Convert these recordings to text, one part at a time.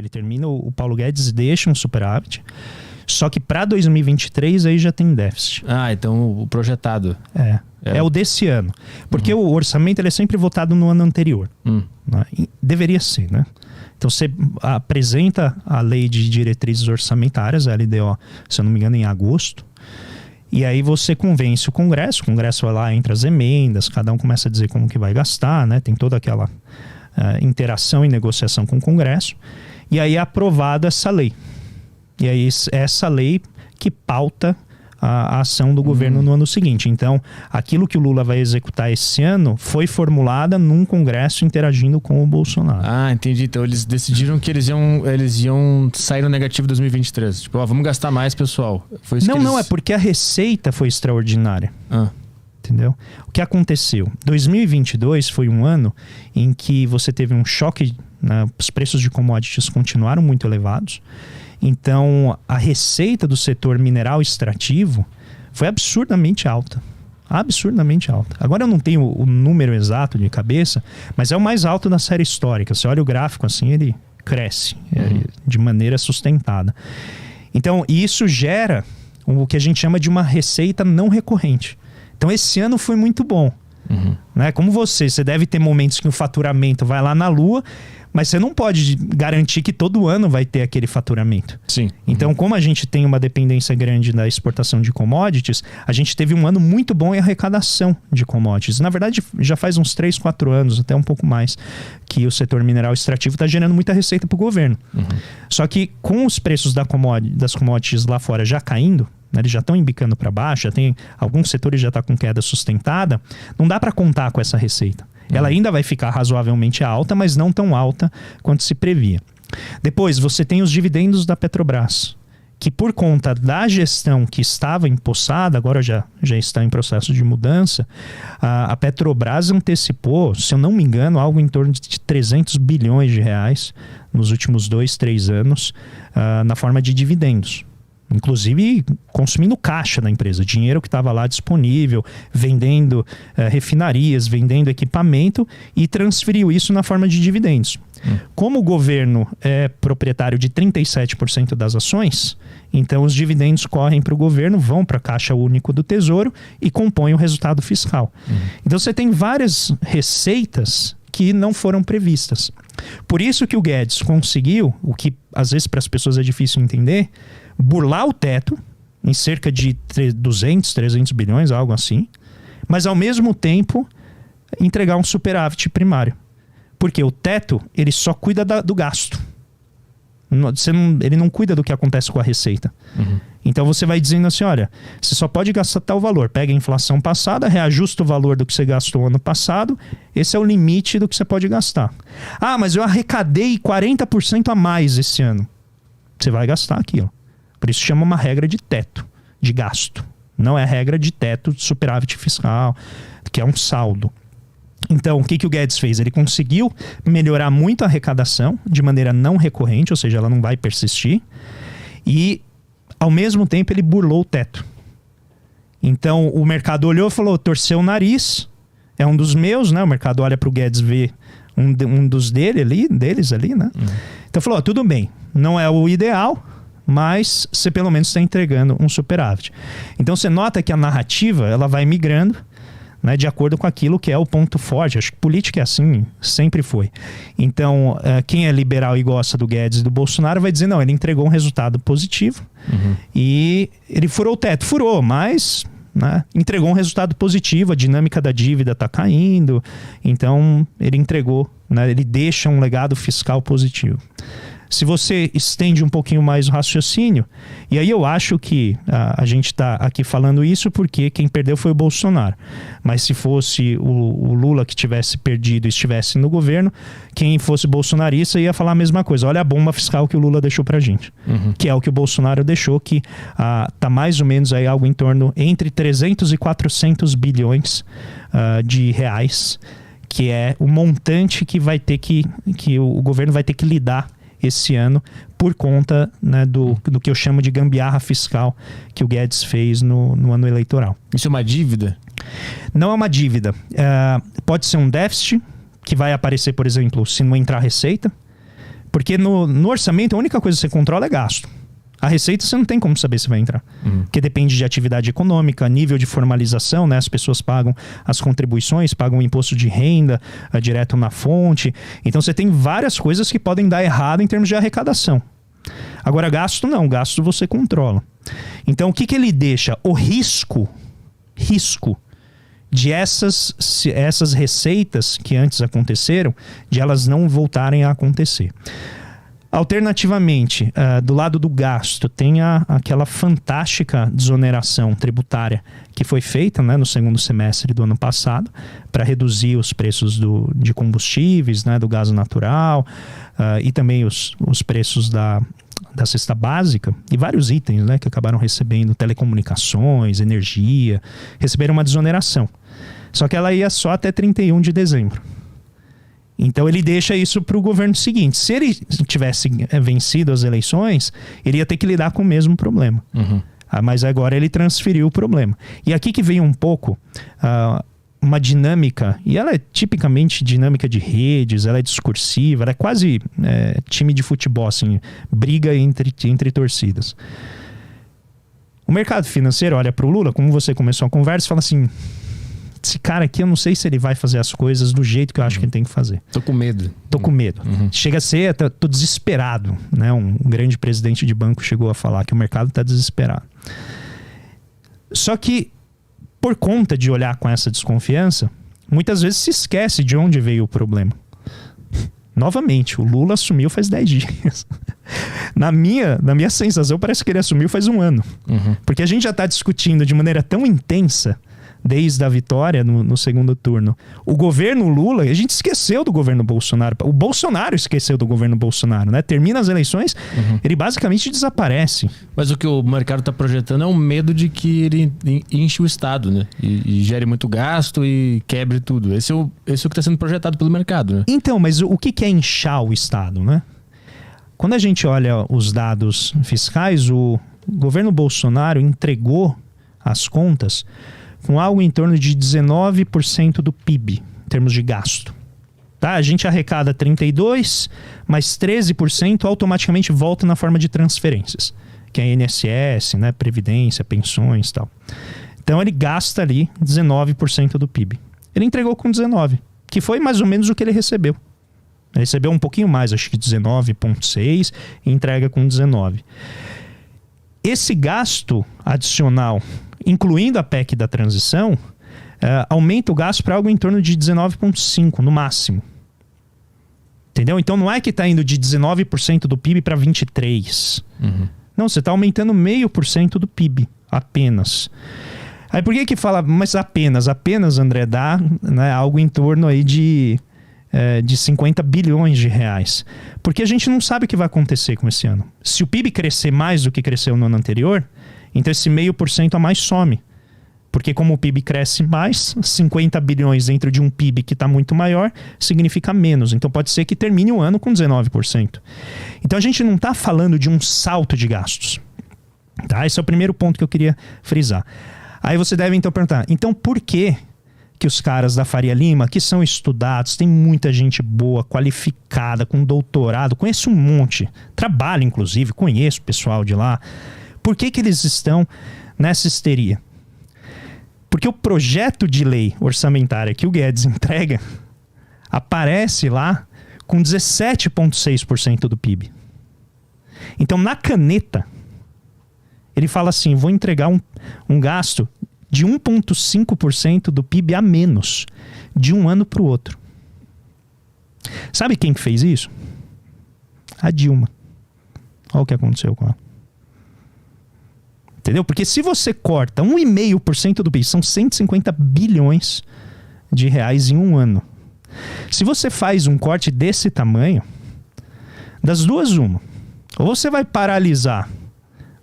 Ele termina, o Paulo Guedes deixa um superávit, só que para 2023 aí já tem déficit. Ah, então o projetado. É o desse ano. Porque o orçamento ele é sempre votado no ano anterior. Né? Deveria ser, né? Então você apresenta a lei de diretrizes orçamentárias, a LDO, se eu não me engano, em agosto. E aí você convence o Congresso vai lá, entra as emendas, cada um começa a dizer como que vai gastar, né? Tem toda aquela interação e negociação com o Congresso. E aí é aprovada essa lei. E aí essa lei que pauta a ação do governo no ano seguinte. Então, aquilo que o Lula vai executar esse ano foi formulada num Congresso interagindo com o Bolsonaro. Ah, entendi. Então eles decidiram que eles iam sair no negativo em 2023. Tipo, vamos gastar mais, pessoal. Foi isso não, é porque a receita foi extraordinária. Entendeu? O que aconteceu? 2022 foi um ano em que você teve um choque, né? Os preços de commodities continuaram muito elevados. Então, a receita do setor mineral extrativo foi absurdamente alta. Absurdamente alta. Agora eu não tenho o número exato de cabeça, mas é o mais alto da série histórica. Você olha o gráfico assim, ele cresce de maneira sustentada. Então, isso gera o que a gente chama de uma receita não recorrente. Então, esse ano foi muito bom. Né? Como você deve ter momentos que o faturamento vai lá na lua, mas você não pode garantir que todo ano vai ter aquele faturamento. Sim. Então, como a gente tem uma dependência grande da exportação de commodities, a gente teve um ano muito bom em arrecadação de commodities. Na verdade, já faz uns 3, 4 anos, até um pouco mais, que o setor mineral extrativo está gerando muita receita para o governo. Só que com os preços das commodities lá fora já caindo, né, eles já estão embicando para baixo, já tem alguns setores já estão com queda sustentada, não dá para contar com essa receita. Ela ainda vai ficar razoavelmente alta, mas não tão alta quanto se previa. Depois, você tem os dividendos da Petrobras, que por conta da gestão que estava empossada, agora já está em processo de mudança, a Petrobras antecipou, se eu não me engano, algo em torno de 300 bilhões de reais nos últimos 2, 3 anos, na forma de dividendos. Inclusive consumindo caixa da empresa, dinheiro que estava lá disponível, vendendo refinarias, vendendo equipamento, e transferiu isso na forma de dividendos. Como o governo é proprietário de 37% das ações, então os dividendos correm para o governo, vão para a Caixa Único do Tesouro e compõem o resultado fiscal. Então você tem várias receitas que não foram previstas. Por isso que o Guedes conseguiu, o que às vezes para as pessoas é difícil entender, burlar o teto em cerca de 200, 300 bilhões, algo assim, mas ao mesmo tempo entregar um superávit primário. Porque o teto, ele só cuida do gasto. Ele não cuida do que acontece com a receita. Então você vai dizendo assim, olha, você só pode gastar tal valor. Pega a inflação passada, reajusta o valor do que você gastou ano passado, esse é o limite do que você pode gastar. Ah, mas eu arrecadei 40% a mais esse ano. Você vai gastar aquilo. Por isso chama uma regra de teto, de gasto. Não é regra de teto de superávit fiscal, que é um saldo. Então, o que o Guedes fez? Ele conseguiu melhorar muito a arrecadação de maneira não recorrente, ou seja, ela não vai persistir. E, ao mesmo tempo, ele burlou o teto. Então, o mercado olhou e falou, torceu o nariz, é um dos meus, né? O mercado olha para o Guedes ver um dos deles ali, né? Então, falou, tudo bem, não é o ideal, mas você pelo menos está entregando um superávit. Então você nota que a narrativa ela vai migrando, né, de acordo com aquilo que é o ponto forte. Acho que política é assim, sempre foi. Então quem é liberal e gosta do Guedes e do Bolsonaro vai dizer, não, ele entregou um resultado positivo e ele furou o teto. Furou, mas né, entregou um resultado positivo, a dinâmica da dívida está caindo, então ele entregou, né, ele deixa um legado fiscal positivo. Se você estende um pouquinho mais o raciocínio, e aí eu acho que a gente está aqui falando isso porque quem perdeu foi o Bolsonaro. Mas se fosse o Lula que tivesse perdido e estivesse no governo, quem fosse bolsonarista ia falar a mesma coisa. Olha a bomba fiscal que o Lula deixou pra gente. Que é o que o Bolsonaro deixou, que tá mais ou menos aí algo em torno entre 300 e 400 bilhões de reais, que é o montante que vai ter que o governo vai ter que lidar esse ano por conta, né, do que eu chamo de gambiarra fiscal que o Guedes fez no ano eleitoral. Isso é uma dívida? Não é uma dívida. Pode ser um déficit que vai aparecer, por exemplo, se não entrar receita. Porque no orçamento a única coisa que você controla é gasto. A receita você não tem como saber se vai entrar. Porque depende de atividade econômica, nível de formalização, né? As pessoas pagam as contribuições, pagam o imposto de renda direto na fonte. Então você tem várias coisas que podem dar errado em termos de arrecadação. Agora gasto não, gasto você controla. Então o que ele deixa? O risco de essas receitas que antes aconteceram, de elas não voltarem a acontecer. Alternativamente, do lado do gasto, tem aquela fantástica desoneração tributária que foi feita, né, no segundo semestre do ano passado para reduzir os preços de combustíveis, né, do gás natural e também os preços da cesta básica e vários itens, né, que acabaram recebendo, telecomunicações, energia, receberam uma desoneração. Só que ela ia só até 31 de dezembro. Então ele deixa isso para o governo seguinte. Se ele tivesse vencido as eleições, ele ia ter que lidar com o mesmo problema. Mas agora ele transferiu o problema. E aqui que vem um pouco uma dinâmica, e ela é tipicamente dinâmica de redes, ela é discursiva, ela é quase time de futebol, assim, briga entre torcidas. O mercado financeiro olha para o Lula, como você começou a conversa, e fala assim: esse cara aqui, eu não sei se ele vai fazer as coisas do jeito que eu acho que ele tem que fazer. Tô com medo. Chega a ser, tô desesperado, né? Um grande presidente de banco chegou a falar que o mercado tá desesperado. Só que, por conta de olhar com essa desconfiança, muitas vezes se esquece de onde veio o problema. Novamente, o Lula assumiu faz 10 dias. Na minha sensação, parece que ele assumiu faz um ano. Porque a gente já tá discutindo de maneira tão intensa desde a vitória no segundo turno. O governo Lula, a gente esqueceu do governo Bolsonaro. O Bolsonaro esqueceu do governo Bolsonaro, né? Termina as eleições, ele basicamente desaparece. Mas o que o mercado está projetando é um medo de que ele enche o Estado, né? E gere muito gasto e quebre tudo. Esse é o que está sendo projetado pelo mercado, né? Então, mas o que é inchar o Estado, né? Quando a gente olha os dados fiscais, o governo Bolsonaro entregou as contas com algo em torno de 19% do PIB, em termos de gasto. Tá? A gente arrecada 32%, mas 13% automaticamente volta na forma de transferências, que é INSS, né, Previdência, pensões e tal. Então ele gasta ali 19% do PIB. Ele entregou com 19%, que foi mais ou menos o que ele recebeu. Ele recebeu um pouquinho mais, acho que 19,6%, e entrega com 19%. Esse gasto adicional, incluindo a PEC da transição, aumenta o gasto para algo em torno de 19,5% no máximo. Entendeu? Então não é que está indo de 19% do PIB para 23%. Não, você está aumentando 0,5% do PIB, apenas. Aí por que fala, mas apenas, André, dá, né, algo em torno aí de 50 bilhões de reais. Porque a gente não sabe o que vai acontecer com esse ano. Se o PIB crescer mais do que cresceu no ano anterior, então esse 0,5% a mais some. Porque como o PIB cresce mais, 50 bilhões dentro de um PIB que está muito maior, significa menos. Então pode ser que termine o ano com 19%. Então a gente não está falando de um salto de gastos. Tá? Esse é o primeiro ponto que eu queria frisar. Aí você deve então perguntar, então por que os caras da Faria Lima, que são estudados, tem muita gente boa, qualificada, com doutorado, conheço um monte, trabalho inclusive, conheço o pessoal de lá, por que eles estão nessa histeria? Porque o projeto de lei orçamentária que o Guedes entrega aparece lá com 17,6% do PIB. Então, na caneta, ele fala assim, vou entregar um gasto de 1,5% do PIB a menos de um ano para o outro. Sabe quem que fez isso? A Dilma. Olha o que aconteceu com ela. Entendeu? Porque se você corta 1,5% do PIB, são 150 bilhões de reais em um ano. Se você faz um corte desse tamanho, das duas uma, ou você vai paralisar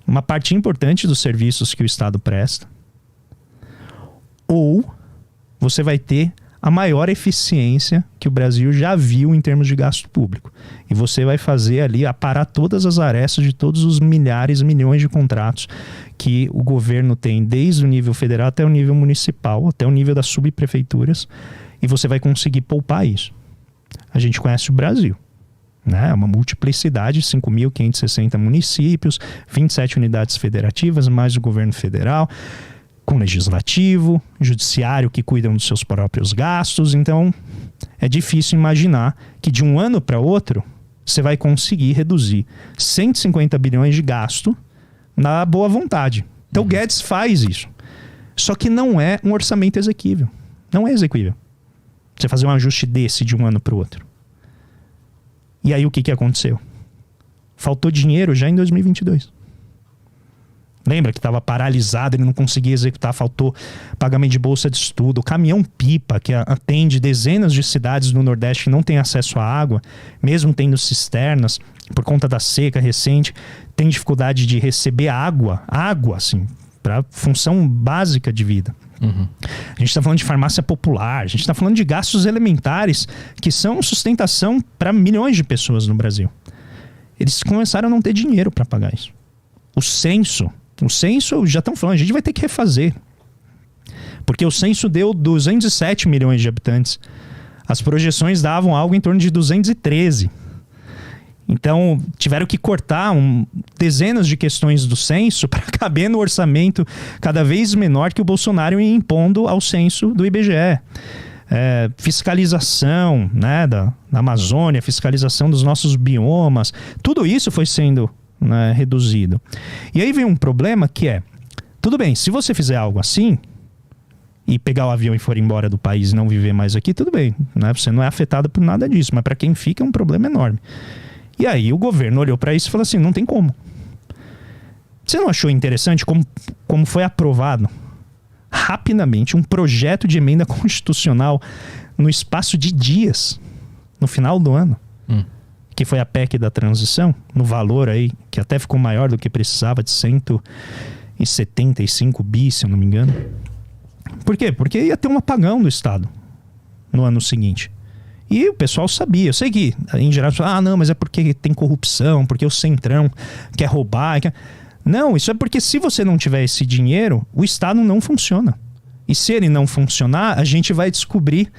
uma parte importante dos serviços que o Estado presta, ou você vai ter a maior eficiência que o Brasil já viu em termos de gasto público. E você vai fazer ali, aparar todas as arestas de todos os milhares, milhões de contratos que o governo tem, desde o nível federal até o nível municipal, até o nível das subprefeituras, e você vai conseguir poupar isso. A gente conhece o Brasil, né? Uma multiplicidade, 5.560 municípios, 27 unidades federativas, mais o governo federal, com legislativo, judiciário que cuidam dos seus próprios gastos. Então, é difícil imaginar que de um ano para outro você vai conseguir reduzir 150 bilhões de gasto na boa vontade. Então, o Guedes faz isso. Só que não é um orçamento exequível. Não é exequível. Você fazer um ajuste desse de um ano para o outro. E aí o que aconteceu? Faltou dinheiro já em 2022. Lembra que estava paralisado, ele não conseguia executar, faltou pagamento de bolsa de estudo, o caminhão-pipa que atende dezenas de cidades do Nordeste que não tem acesso à água, mesmo tendo cisternas, por conta da seca recente, tem dificuldade de receber água, assim, para função básica de vida. A gente está falando de farmácia popular, a gente está falando de gastos elementares que são sustentação para milhões de pessoas no Brasil. Eles começaram a não ter dinheiro para pagar isso. O censo já estão falando, a gente vai ter que refazer. Porque o censo deu 207 milhões de habitantes. As projeções davam algo em torno de 213. Então, tiveram que cortar dezenas de questões do censo para caber no orçamento cada vez menor que o Bolsonaro ia impondo ao censo do IBGE. Fiscalização, né, da Amazônia, fiscalização dos nossos biomas, tudo isso foi sendo, né, reduzido. E aí vem um problema que é, tudo bem, se você fizer algo assim e pegar o avião e for embora do país e não viver mais aqui, tudo bem, né? Você não é afetado por nada disso, mas para quem fica é um problema enorme. E aí o governo olhou para isso e falou assim, não tem como. Você não achou interessante como foi aprovado rapidamente um projeto de emenda constitucional no espaço de dias, no final do ano, que foi a PEC da transição, no valor aí, que até ficou maior do que precisava, de 175 bi, se eu não me engano. Por quê? Porque ia ter um apagão do Estado no ano seguinte. E o pessoal sabia. Eu sei que, em geral, não, mas é porque tem corrupção, porque o Centrão quer roubar. Não, isso é porque se você não tiver esse dinheiro, o Estado não funciona. E se ele não funcionar, a gente vai descobrir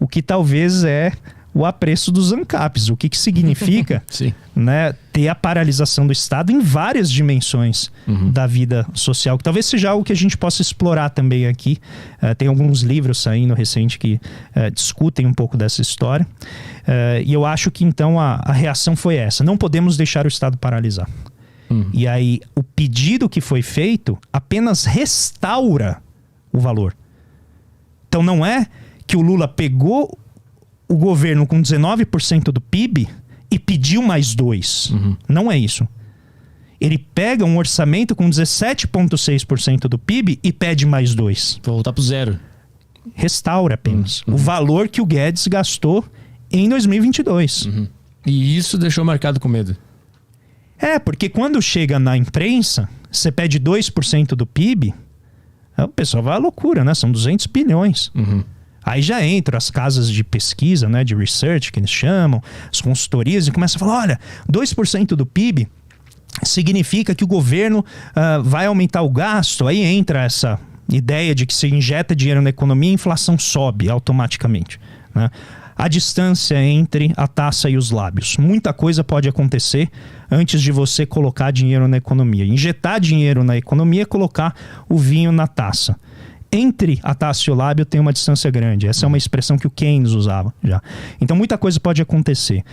o que talvez é o apreço dos ANCAPs. O que significa né, ter a paralisação do Estado em várias dimensões da vida social. Que talvez seja algo que a gente possa explorar também aqui. Tem alguns livros saindo recente que discutem um pouco dessa história. E eu acho que então a reação foi essa. Não podemos deixar o Estado paralisar. E aí o pedido que foi feito apenas restaura o valor. Então não é que o Lula pegou o governo com 19% do PIB e pediu mais 2%. Não é isso. Ele pega um orçamento com 17,6% do PIB e pede mais 2%. Vou voltar pro zero. Restaura apenas o valor que o Guedes gastou em 2022. E isso deixou marcado com medo. Porque quando chega na imprensa, você pede 2% do PIB, o pessoal vai à loucura, né? São 200 bilhões. Aí já entram as casas de pesquisa, né, de research, que eles chamam, as consultorias, e começam a falar, olha, 2% do PIB significa que o governo vai aumentar o gasto. Aí entra essa ideia de que se injeta dinheiro na economia, a inflação sobe automaticamente, né? A distância entre a taça e os lábios. Muita coisa pode acontecer antes de você colocar dinheiro na economia. Injetar dinheiro na economia é colocar o vinho na taça. Entre a taça e o lábio tem uma distância grande. Essa é uma expressão que o Keynes usava já. Então muita coisa pode acontecer.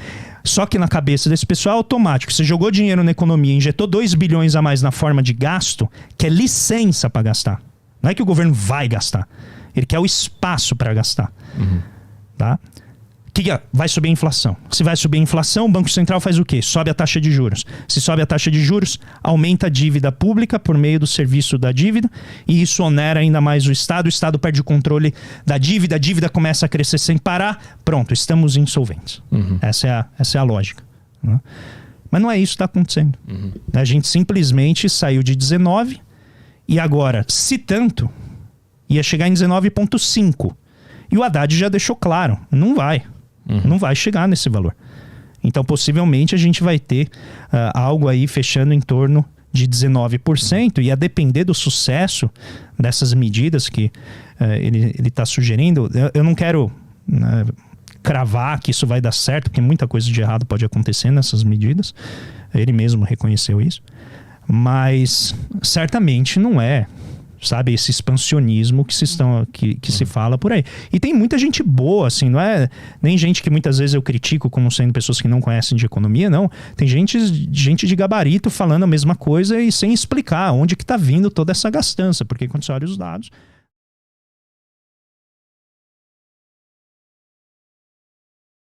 Só que na cabeça desse pessoal é automático. Você jogou dinheiro na economia, injetou 2 bilhões a mais na forma de gasto, que é licença para gastar. Não é que o governo vai gastar. Ele quer o espaço para gastar. Tá? Vai subir a inflação. Se vai subir a inflação, o Banco Central faz o quê? Sobe a taxa de juros. Se sobe a taxa de juros, aumenta a dívida pública por meio do serviço da dívida, e isso onera ainda mais o Estado perde o controle da dívida, a dívida começa a crescer sem parar, pronto, estamos insolventes. Essa é a lógica. Né? Mas não é isso que está acontecendo. A gente simplesmente saiu de 19 e agora, se tanto, ia chegar em 19,5. E o Haddad já deixou claro, não vai. Não vai chegar nesse valor. Então, possivelmente, a gente vai ter algo aí fechando em torno de 19%, e a depender do sucesso dessas medidas que ele está sugerindo, eu não quero cravar que isso vai dar certo, porque muita coisa de errado pode acontecer nessas medidas. Ele mesmo reconheceu isso. Mas certamente não é, sabe, esse expansionismo que se fala por aí. E tem muita gente boa, assim, não é nem gente que muitas vezes eu critico como sendo pessoas que não conhecem de economia, não. Tem gente de gabarito falando a mesma coisa e sem explicar onde que tá vindo toda essa gastança, porque quando você olha os dados,